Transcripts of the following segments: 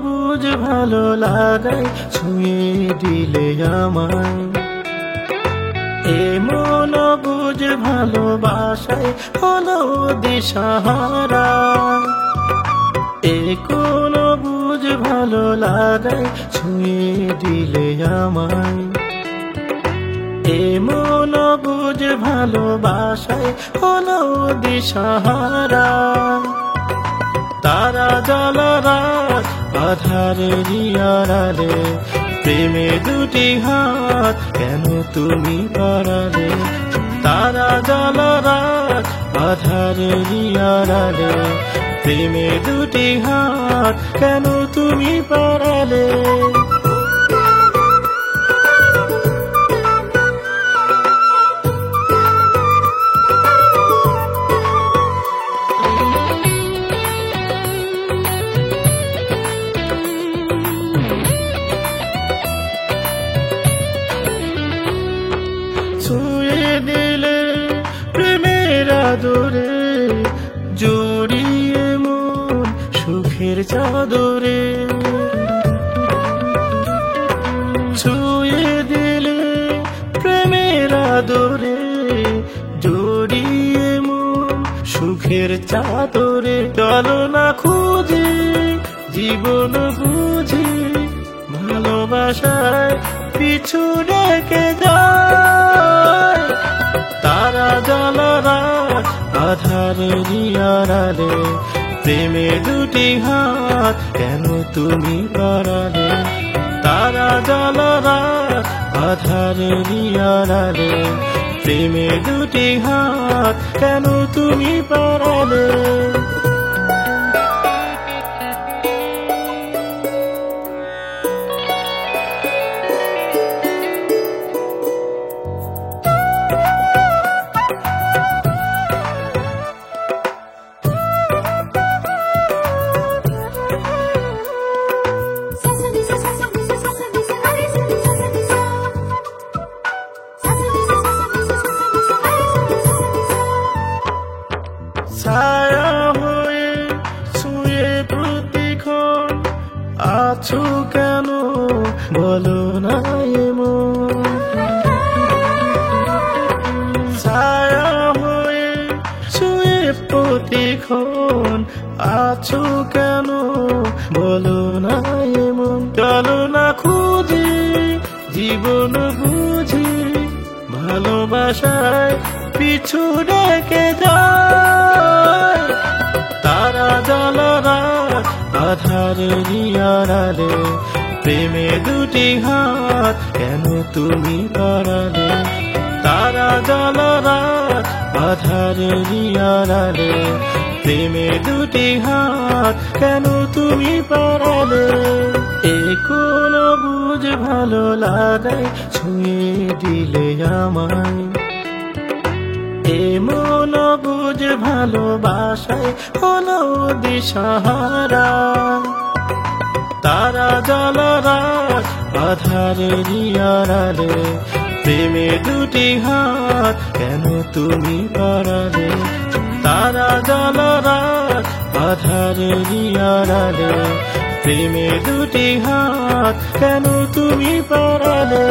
বুঝ ভালো লাগায় ছুঁয়ে দিলে আমায়, এমন বুঝ ভালোবাসায় হলো দিশাহারা। এ কোন বুঝ ভালো লাগায় ছুঁয়ে দিলে আমায়, এমন বুঝ ভালোবাসায় হলো দিশাহারা। তারা জলরাত আধারের আড়ালে প্রেমে দুটি হাত কেন তুমি বাড়ালে। তারা জলরাত আধারের আড়ালে প্রেমে দুটি হাত কেন তুমি বাড়ালে। ছুঁয়ে দিলে প্রেমের আদরে জড়িয়ে মন সুখের চাদরে। ছুঁয়ে দিলে প্রেমের আদরে জড়িয়ে মন সুখের চাদরে। চলো না খুঁজি জীবন বুঝি ভালোবাসায় পিছু রেখে যায়। তারা জলরাত আধারের আড়ালে প্রেমে দুটি হাত কেন তুমি বাড়ালে। তারা জলরাত আধারের আড়ালে প্রেমে দুটি হাত কেন তুমি বাড়ালে। ছায়া হয়ে ছুঁয়ে প্রতিক্ষণ আছো কেন বলো না এমন। ছায়া হয়ে ছুঁয়ে প্রতিক্ষণ আছো কেন বলো না এমন। চলো না খুঁজি জীবন বুঝি ভালোবাসায় পিছু রেখে যায়। তারা জলরাত আধারের আড়ালে প্রেমে দুটি হাত কেন তুমি বাড়ালে। তারা জলরাত আধারের আড়ালে প্রেমে দুটি হাত কেন তুমি বাড়ালে। এ কোন বুঝ ভালো লাগায় ছুঁয়ে দিলে আমায়, এমন বুঝ ভালোবাসায় হলো দিশাহারা। তারা জলরাত আধারের আড়ালে প্রেমে দুটি হাত কেন তুমি বাড়ালে। তারা জলরাত আধারের আড়ালে প্রেমে দুটি হাত কেন তুমি বাড়ালে।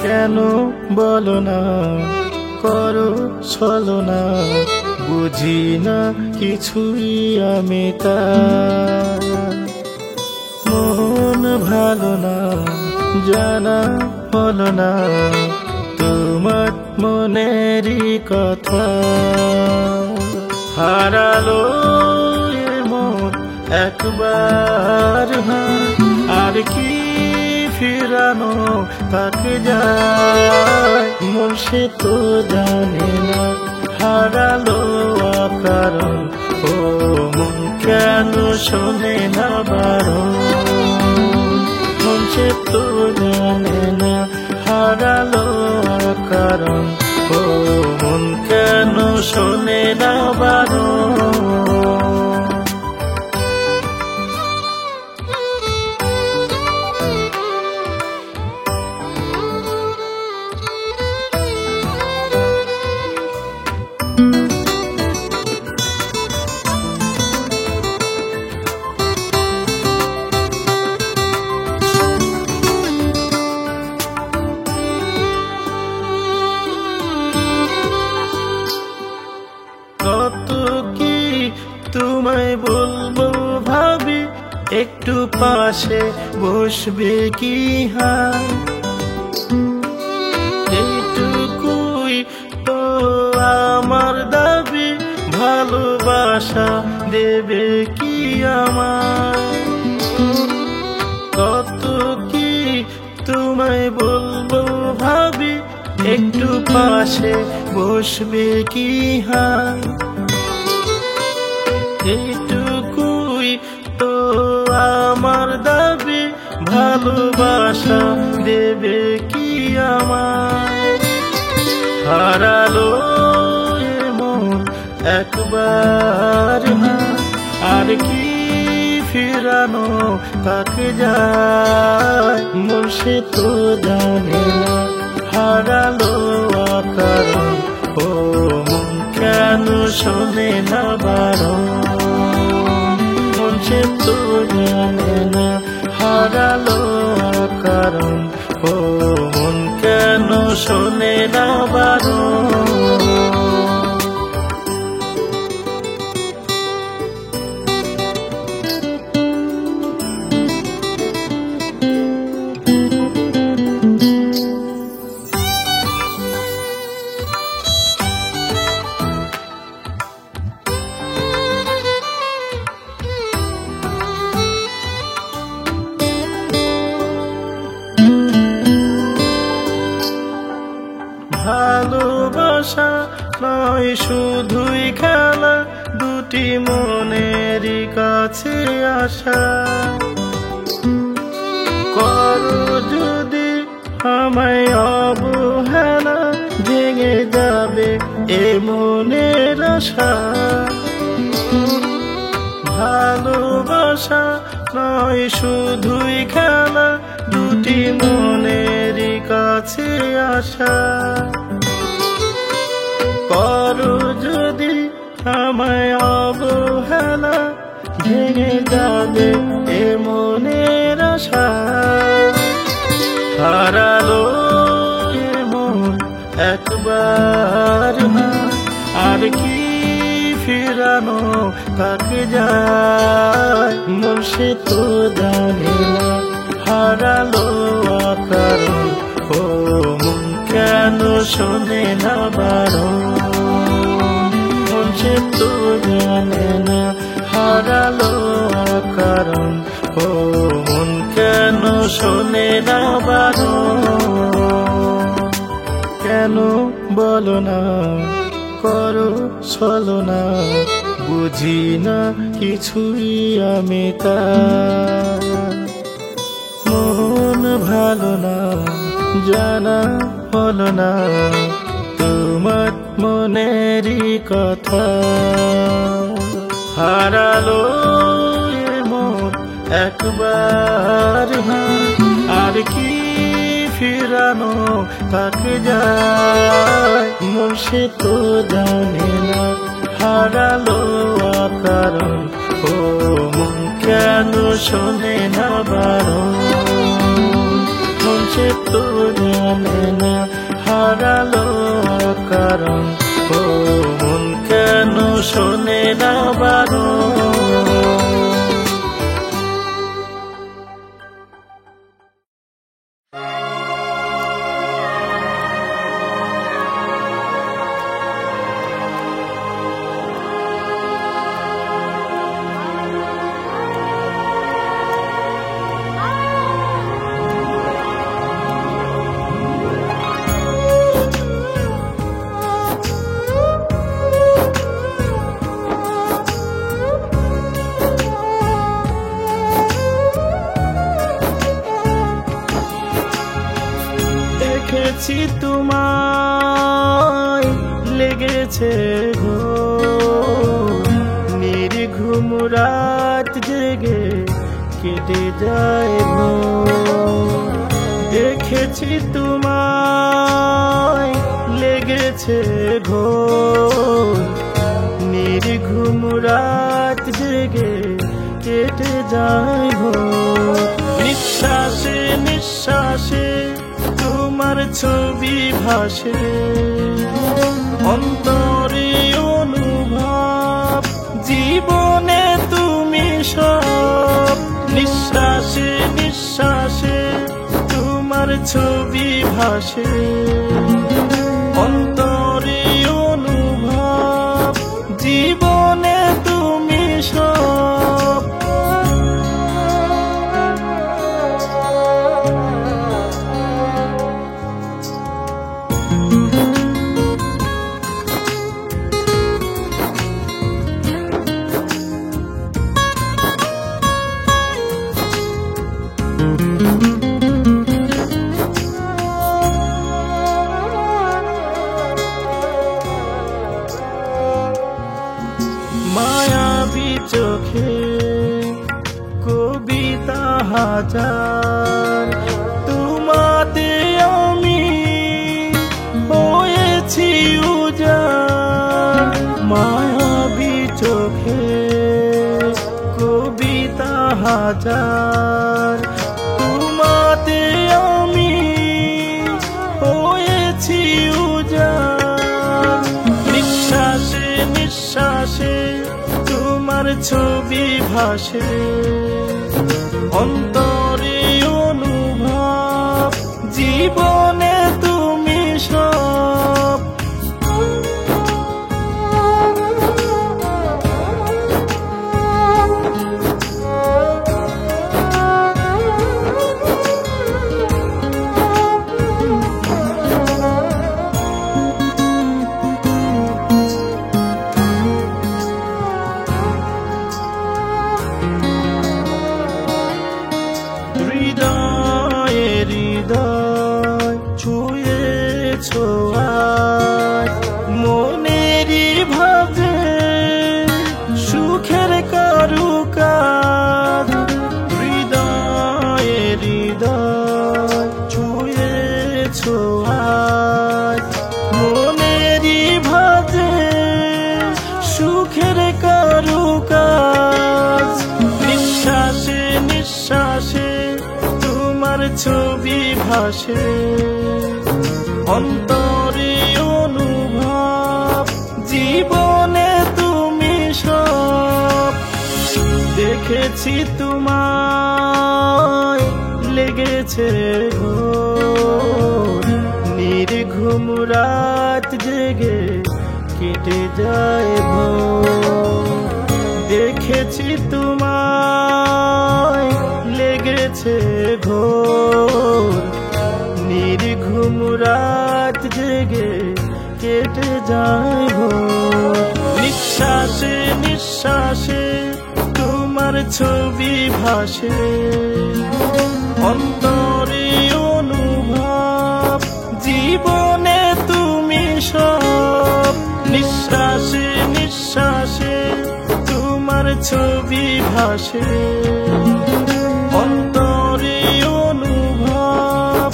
কেন বলো না করো ছলনা, বুঝি না কিছুই আমি তা। মন ভালো না জানা হলো না তোমার মনেরই কথা। হারালো এ মন একবার আর কি ফিরানো তাক যায়। মন সে তো জানে না হারালো কারণ, ও মন কেন শোনে না বারণ। সে তো জানে না হারালো কারণ, ও মন কেন শোনে না বারণ। কত কি তোমায় বলবো ভাবি, একটু পাশে বসবে কি হায়, এইটুকুই তো আমার দাবি, ভালোবাসা দেবে কি আমায়। কত কি তোমায় বলবো ভাবি, একটু পাশে বসবে কি হায়, এইটুকুই তো আমার দাবি, ভালোবাসা দেবে কি আমায়। হারালো এ মন একবার না, আর কি ফিরানো তাকে যায়, মন সে তো জানে না হারালো কারণ, ও মন কেন শোনে না বারণ। মন সে তো জানে না হারালো কারণ, ও মন কেন শোনে না বারণ। ভালোবাসা নয় শুধুই খেলা, দুটি মনেরই কাছে আসা, করো যদি আমায় অবহেলা, ভেঙে যাবে এ মনের আশা। ভালোবাসা নয় শুধুই খেলা, দুটি মনেরই কাছে আসা, করো যদি আমায় অবহেলা, ভেঙে যাবে এ মনের আশা। হারালো এ মন একবার না, আর কি ফিরানো তাকে যায়, মন সে তো জানে না হারালো কারণ, ও মন কেন শোনে না বারণ। মন সে তো জানে না হারালো কারণ, ও মন কেন শোনে না বারণ। কেন বলো না করো ছলনা, বুঝি না কিছুই আমি তা, মন ভালো না জানা হলো না তোমার মনেরই কথা। হারালো এ মন একবার না, আর কি ফিরানো তাকে যায়, মন সে তো জানে না হারালো কারণ, ও মন কেন শোনে না বারণ। মন সে তো জানে না হারালো কারণ, ও মন কেন শোনে না বারণ। দেখেছি তোমায় লেগেছে ঘোর, নির্ঘুম রাত জেগে কেটে যায় ভোর। দেখেছি তোমায় লেগেছে ঘোর, নির্ঘুম রাত জেগে কেটে যায় ভোর। নিঃশ্বাসে নিঃশ্বাসে তোমার ছবি ভাসে, অন্তরে অনুভব জীবনে তুমি সব। নিঃশ্বাসে নিঃশ্বাসে তোমার ছবি ভাসে, অন্তরে অনুভব জীবনে তুমি সব। মায়াবী চোখে কবিতা হাজার, তোমাতে আমি হয়েছি উজাড়। মায়াবী চোখে কবিতা হাজার, তোমাতে আমি হয়েছি উজাড়। নিঃশ্বাসে নিঃশ্বাসে তোমার ছবি ভাসে, অন্তরে অনুভব জীবনে তুমি সব। হৃদয়ে হৃদয় ছুঁয়েছো আজ, মনেরই ভাঁজে সুখের কারুকাজ। হৃদয়ে হৃদয় ছুঁয়েছো আজ, মনেরই ভাঁজে সুখের কারুকাজ। নিঃশ্বাসে নিঃশ্বাসে তোমার ছবি ভাসে, অন্তরে অনুভব জীবনে তুমি সব। দেখেছি তোমায় লেগেছে ঘোর, নির্ঘুম রাত জেগে কেটে যায় ভোর। দেখেছি তোমায় লেগেছে ঘোর, নির্ঘুম রাত জেগে কেটে যায় ভোর। নিঃশ্বাসে নিঃশ্বাসে তোমার ছবি ভাসে, অন্তরে অনুভব জীবনে তুমি সব। নিঃশ্বাসে নিঃশ্বাসে তোমার ছবি ভাসে, অন্তরে অনুভব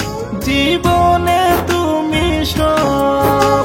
জীবনে তুমি সব।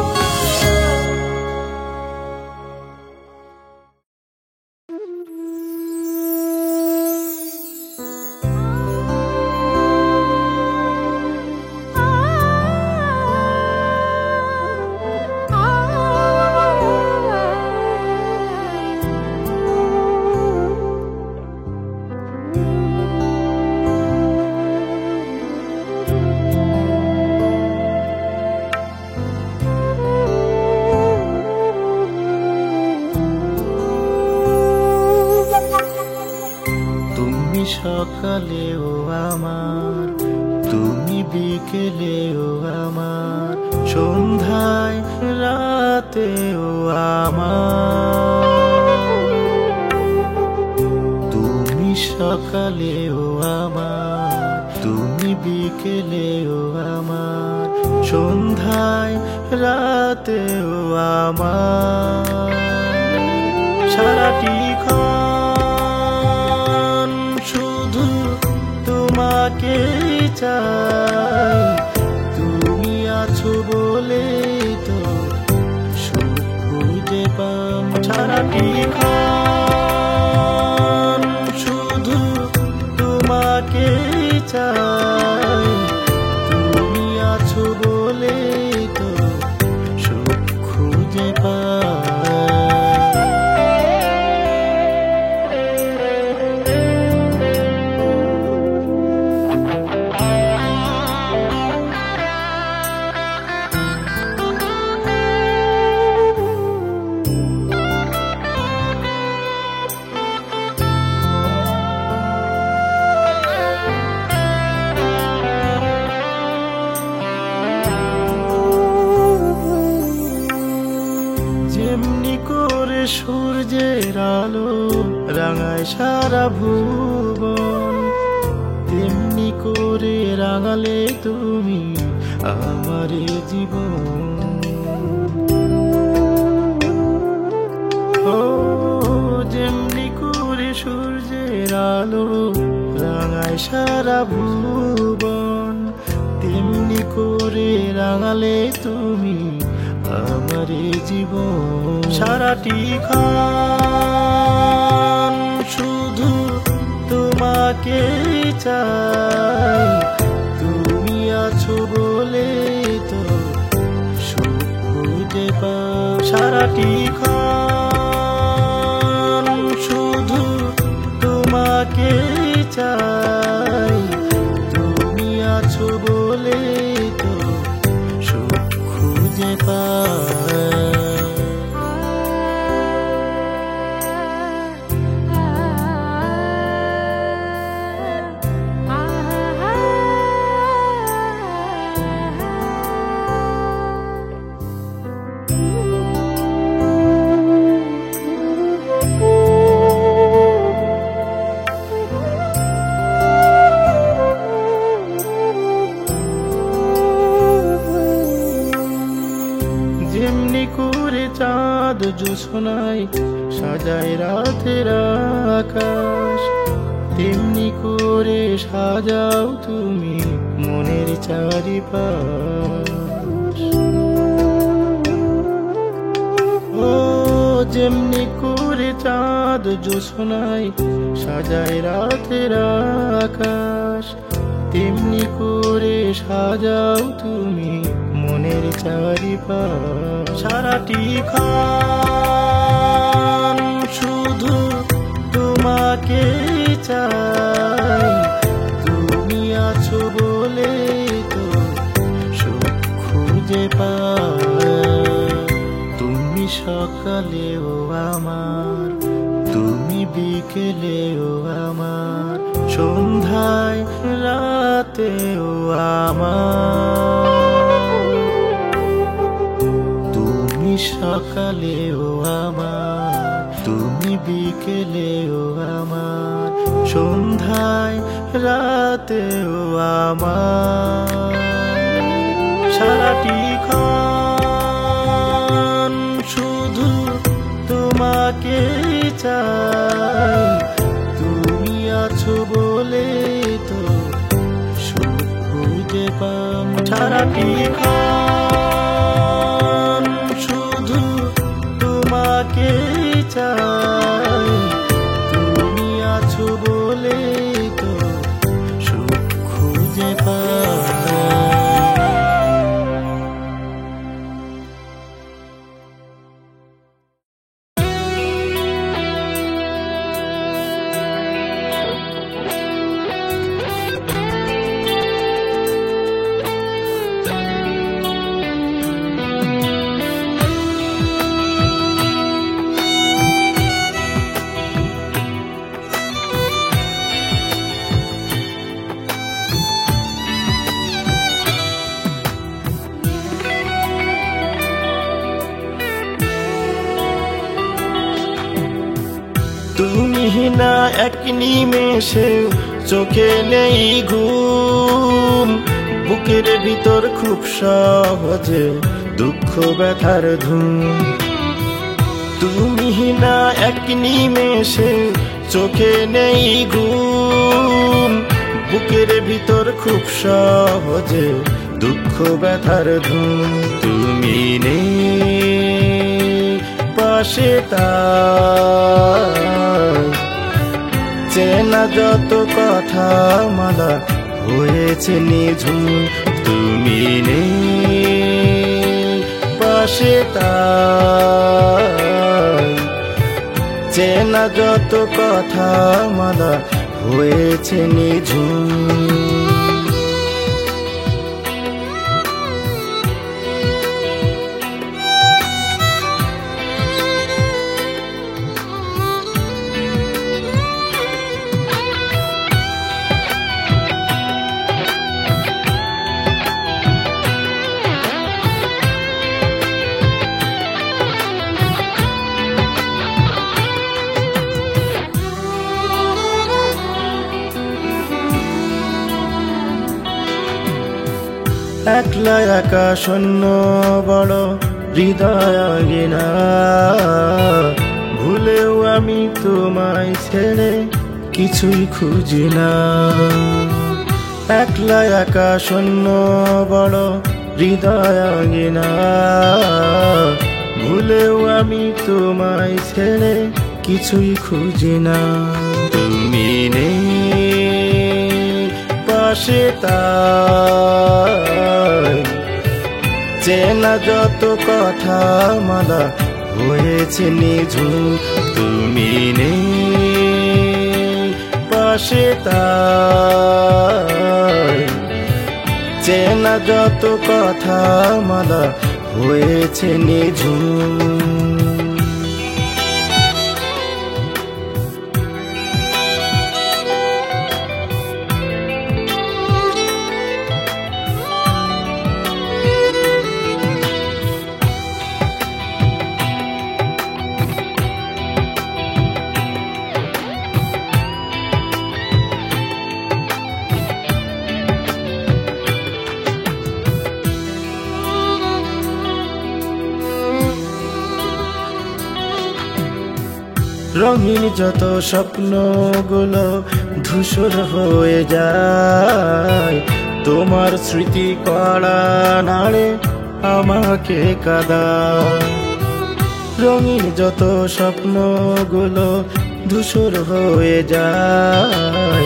সকালেও আমার, তুমি বিকেলেও আমার, সন্ধ্যায় রাতেও আমার। তুমি সকালেও আমার, তুমি বিকেলেও আমার, সন্ধ্যায় রাতেও আমার। সারাটি ক্ষণ শুধু তোমাকে চাই, তুমি আছো বলে তো সুখ খুঁজে পাম। সারাটি ক্ষণ শুধু তোমাকে চাই, তুমি আছো বলে তো সুখ খুঁজে পাই। যেমনি করে সূর্যের আলো রাঙায় সারা ভুবন, তেমনি করে রাঙালে তুমি আমার জীবন। ও যেমনি করে সূর্যের আলো রাঙায় সারা ভুবন, তেমনি করে রাঙালে তুমি আমার জীবন। সারাটি ক্ষণ শুধু তোমাকে চাই, তুমি আছো বলে তো সুখ খুঁজে পাই। সারাটি ক্ষণ শুধু তোমাকে চাই, তুমি আছো বলে তো সুখ খুঁজে পাই। যেমনি করে চাঁদ জ্যোৎস্নায় সাজায় রাতের আকাশ, তেমনি করে সাজাও তুমি মনের চারিপাশ। ও যেমনি করে চাঁদ জ্যোৎস্নায় সাজায় রাতের আকাশ, তেমনি করে সাজাও তুমি মনের চারিপাশ। সারাটি ক্ষণ শুধু তোমাকে চাই, তুমি আছো বলে তো সুখ খুঁজে পাই। তুমি সকালেও আমার, তুমি বিকেলেও আমার, সন্ধ্যায় রাতেও আমার। তুমি সকালেও আমার, তুমি বিকেলেও আমার, সন্ধ্যায় রাতেও আমার। সারাটি ক্ষণ শুধু তোমাকে চাই, তুমি আছো বলে তো সুখ খুঁজে পাম। সারাটি ক্ষণ শুধু তোমাকে চাই, তুমি আছো বলে তো সুখ খুঁজে পাই। না এক নিমেষে চোখে নেই ঘুম, বুকের ভিতর খুব সহজে দুঃখ ব্যথার ধুম। তুমি না এক নিমেষে চোখে নেই ঘুম, বুকের ভিতর খুব সহজে দুঃখ ব্যথার ধুম। তুমি নেই পাশে তাই চেনা যত কথা মালা হয়েছে নিঝুম। তুমি নেই পাশে তাই চেনা যত কথা মালা হয়েছে নিঝুম। একলা একা শূন্য বড় হৃদয় আঙ্গিনা, ভুলেও আমি তোমায় ছেড়ে কিছুই খুঁজি না। একলা একা শূন্য বড় হৃদয় আঙ্গিনা, ভুলেও আমি তোমায় ছেড়ে কিছুই খুঁজি না। তুমি নেই পাশে তাই চেনা যত কথা মালা হয়েছে নিঝুম। তুমি নেই পাশে তাই চেনা যত কথা মালা হয়েছে নিঝুম। রঙিন যত স্বপ্নগুলো ধূসর হয়ে যায়, তোমার স্মৃতি কড়া নাড়ে আমাকে কাঁদায়। রঙিন যত স্বপ্নগুলো ধূসর হয়ে যায়,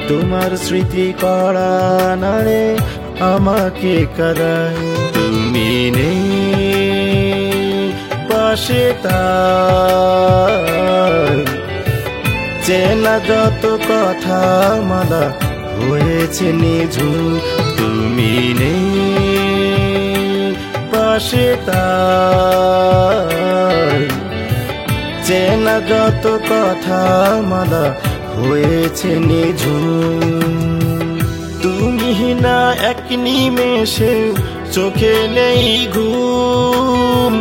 তোমার স্মৃতি কড়া নাড়ে আমাকে কাঁদায়। তুমি নেই পাশে তাই চেনা যত কথা মালা হয়েছে নিঝুম। তুমি নেই পাশে তাই চেনা যত কথা মালা হয়েছে নিঝুম। তুমি না এক নিমেষে চোখে নেই ঘুম,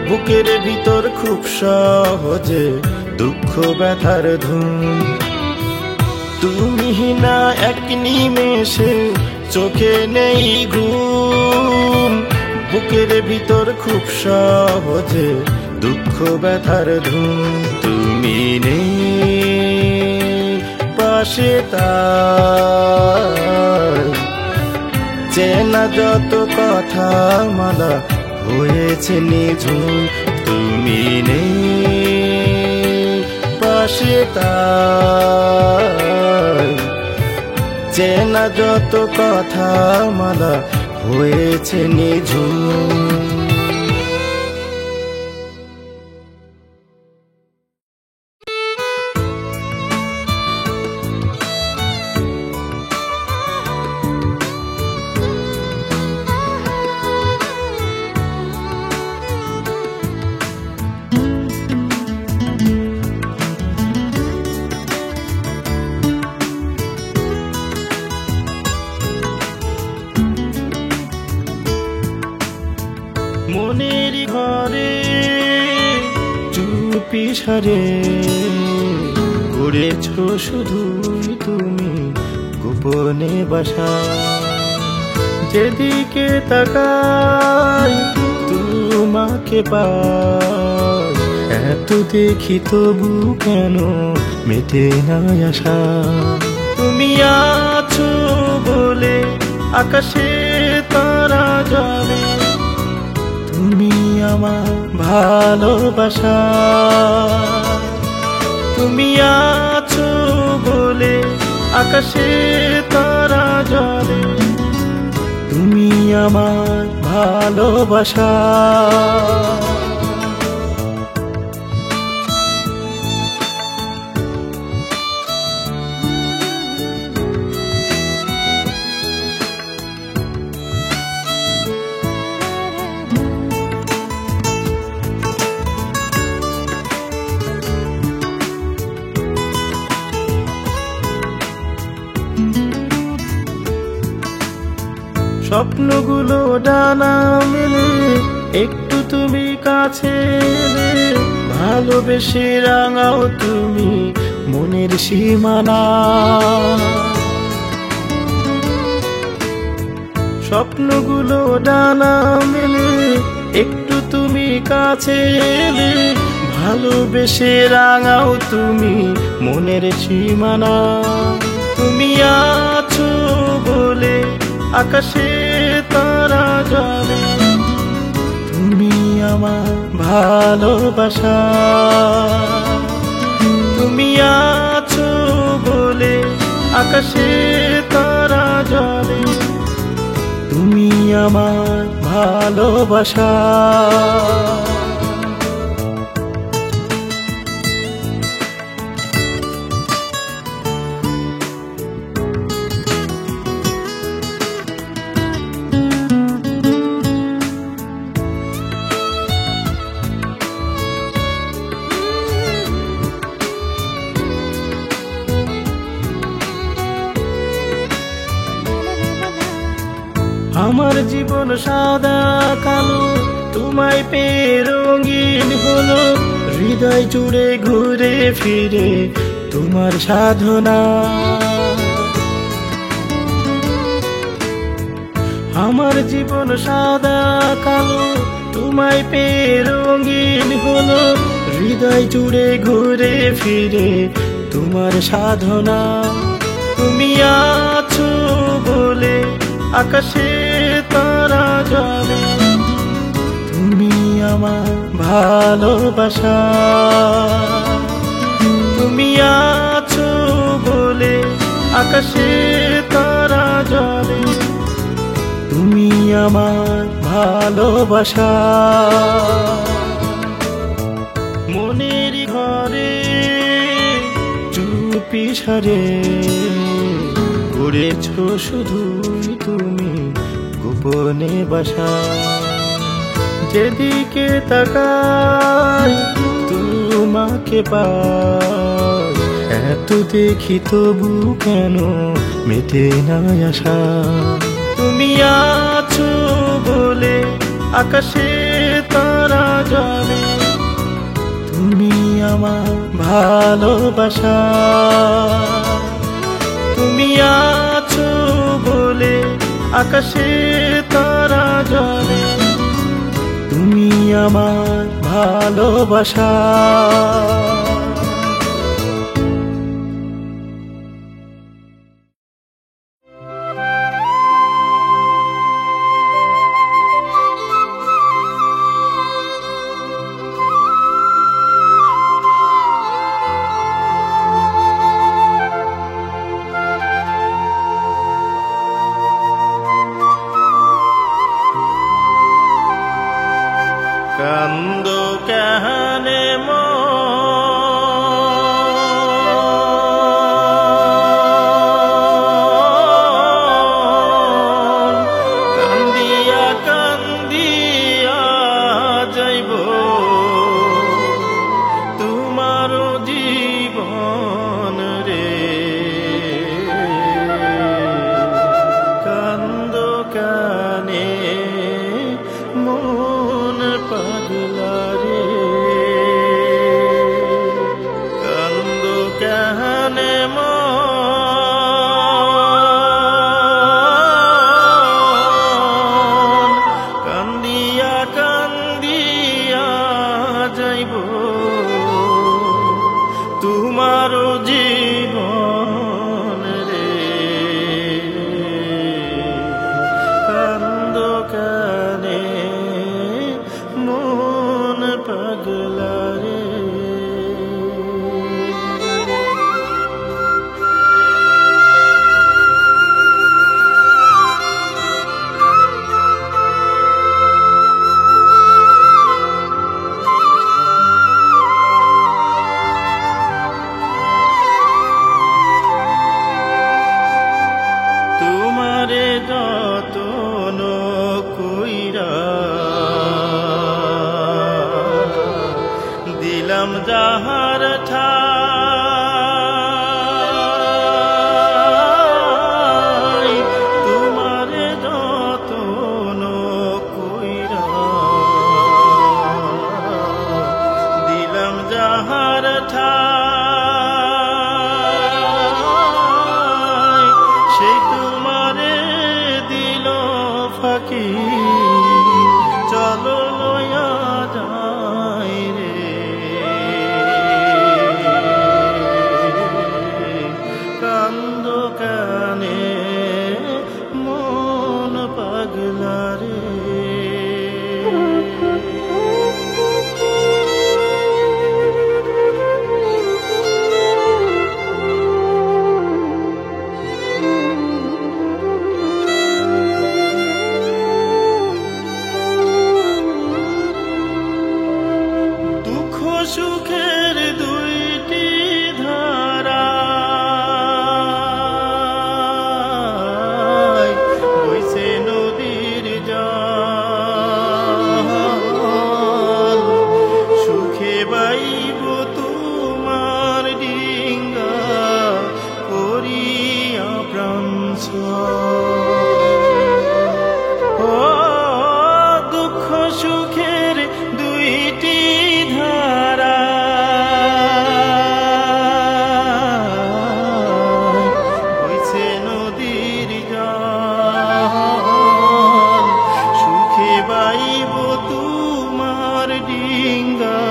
বুকের ভিতর খুব সহজে দুঃখ ব্যথার ধুম। তুমি না এক নিমেষে চোখে নেই ঘুম, বুকের ভিতর খুব সহজে দুঃখ ব্যথার ধুম। তুমি নেই পাশে তাই চেনা যত কথা মালা হয়েছে নিঝুম। তুমি নেই পাশে তাই চেনা যত কথা মালা হয়েছে নিঝুম। মনের ঘরে চুপি সারে করেছো শুধুই তুমি গোপনে বাসা। যেদিকে তাকাই তোমাকে পাই, এত দেখি তবু কেন মেটে না আশা। তুমি আছো বলে আকাশে তারা জ্বলে, তুমি আমার ভালোবাসা। তুমি আছো বলে আকাশে তারা জ্বলে, তুমি আমার ভালোবাসা। স্বপ্নগুলো ডানা মেলে, একটু তুমি কাছে এলে, ভালোবেসে রাঙাও তুমি মনের সীমানা। স্বপ্নগুলো ডানা মেলে, একটু তুমি কাছে এলে, ভালোবেসে রাঙাও তুমি মনের সীমানা। তুমি আছো বলে আকাশে তারা জ্বলে, তুমি আমার ভালোবাসা। তুমি আছো বলে আকাশে তারা জ্বলে, তুমি আমার ভালোবাসা। আমার জীবন সাদা কালো, তোমায় পেয়ে রঙিন হলো, হৃদয় জুড়ে ঘুরে ফিরে তোমার সাধনা। আমার জীবন সাদা কালো, তোমায় পেয়ে রঙিন হলো, হৃদয় জুড়ে ঘুরে ফিরে তোমার সাধনা। তুমি আছো বলে আকাশে তারা জ্বলে, তুমি আমার ভালোবাসা। তুমি আছো বলে আকাশে তারা জ্বলে, তুমি আমার ভালোবাসা। মনের ঘরে চুপি সারে করেছো শুধুই তুমি গোপনে বাসা। যেদিকে তাকাই তোমাকে পাই, এত দেখি তবু কেন মেটে না আশা। তুমি আছো বলে আকাশে তারা জ্বলে, তুমি আমার ভালোবাসা। তুমি আছো বলে আকাশে তারা জ্বলে, তুমি আমার ভালোবাসা। কান্দো কেহানে মন যাহার ঠাই তোমারে যতন কইরা দিলাম যাহার ঠাই সেই তোমারে দিল ফাঁকি চলো লয়া যাই রে কান্দ কানে মন পাগলা রে সুখের দুইটি ধারা বইছে নদীর জল সুখে বাইব তোমার ডিঙ্গা করিয়া প্রাণ ও দুঃখ সুখের দুইটি ধারা বইছে নদীর জল সুখে বাইব তোমার ডিঙ্গা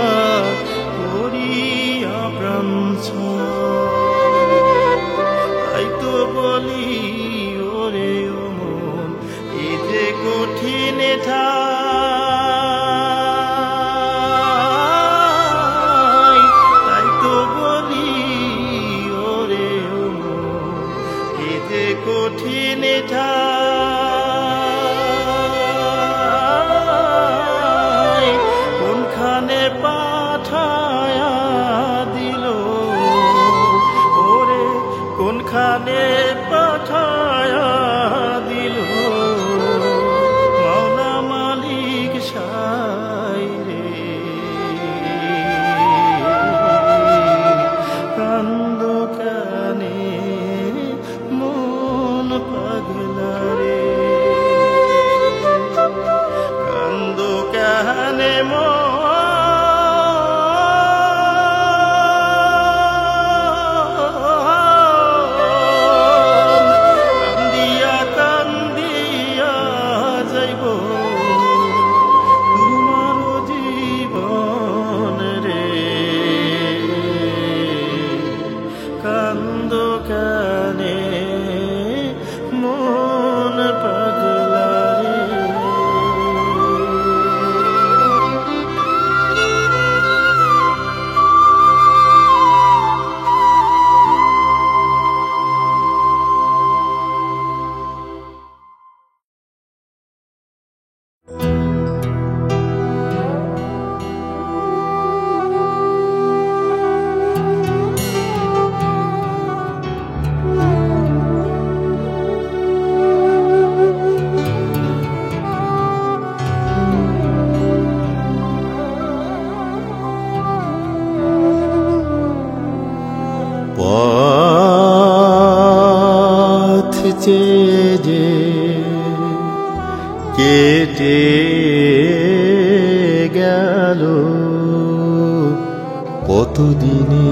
করিয়া প্রাণ তাই তো বলি ওরে ও মন এ যে কঠিন ঠাই তাই তো বলি ওরে ও মন এ যে কঠিন ঠাই কোনখানে পাঠায়া দিল ওরে কোনখানে পাঠায়া দিল মাওলা মালিক সাই রে কান্দ কানে মন পাগলা রে কান্দ কানে কান্দিয়া কান্দিয়া যাইব তোমার জীবন রে কান্দ কানে মন পাগলা রে পথ চেয়ে কেটে গেল কতদিনে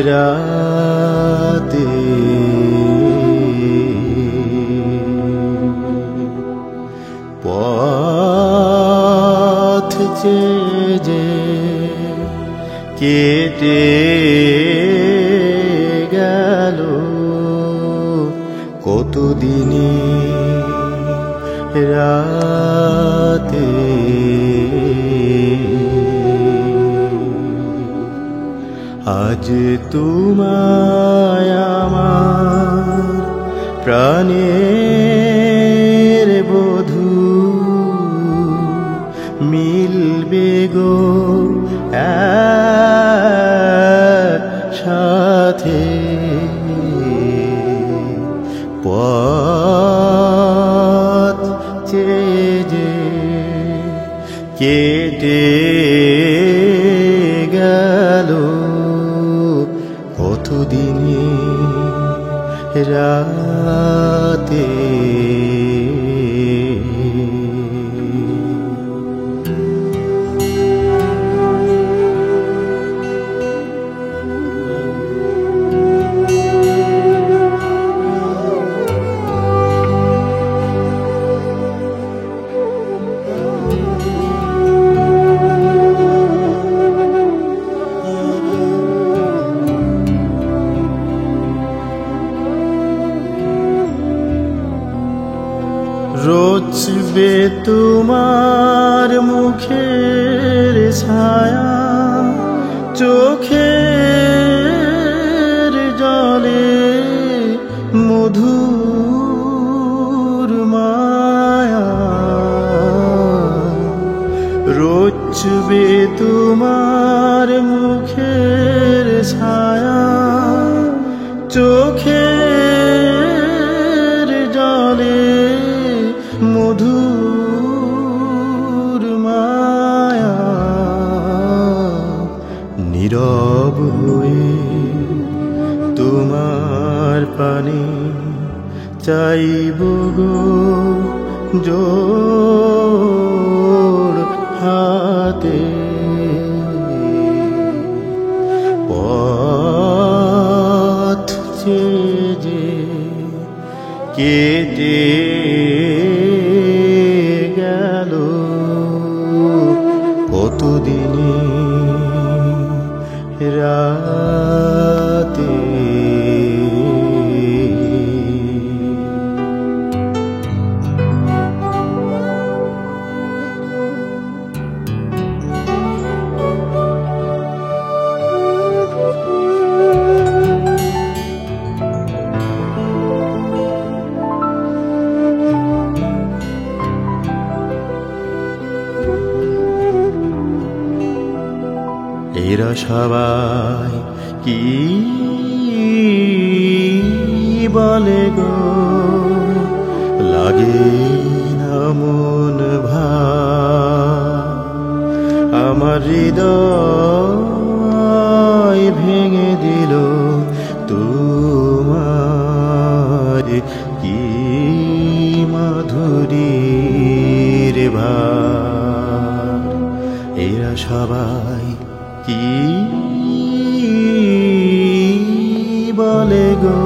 রাতে পথ চেয়ে কেটে গেল কতদিনে রাতে আজ তোমায় আমার প্রাণের বধূ মিলবে গো সাথে পথ চেয়ে কেটে রাতে। রোচবে তোমার মুখের ছায়া, চোখের জলে মধুর মায়া। রোচবে তোমার মুখের ছায়া, চোখের জলে মধুর মায়া। নীরব হয়ে তোমার পানে চাইব গো জোড় হাতে। পথ চেয়ে কেটে গেল কতদিনে রাতে। এরা সবাই কি বলে গো, লাগে না মন ভার। আমার হৃদয় ভেঙে দিল তোমার কি মাধুরীর ভার। এরা সবাই কি বলে গো,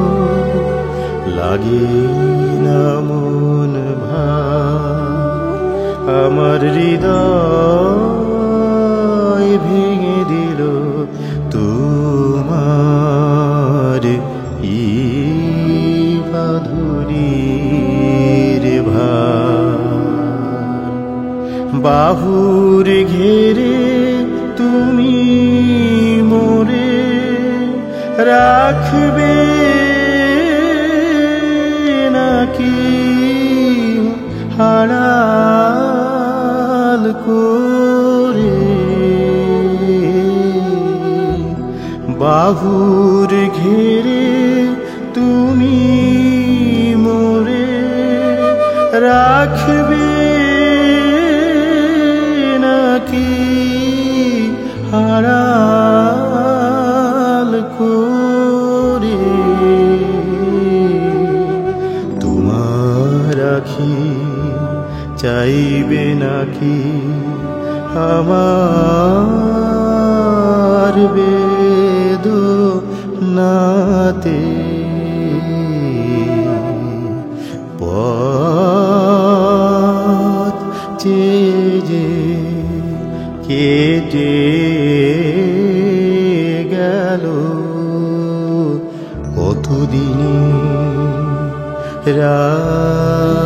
লাগে না মন ভার। আমার হৃদয় ভেঙে দিল তোমার কি মাধুরীর ভার। বাহুর ঘেরে তুমি মোরে রাখবে নাকি আড়াল করে। বাহুর ঘেরে তুমি মোরে রাখবে নাকি আড়াল করে। তোমার আখি চাইবে নাকি আমার বেদনাতে। পথ চেয়ে কেটে গেল কতদিনে রাত।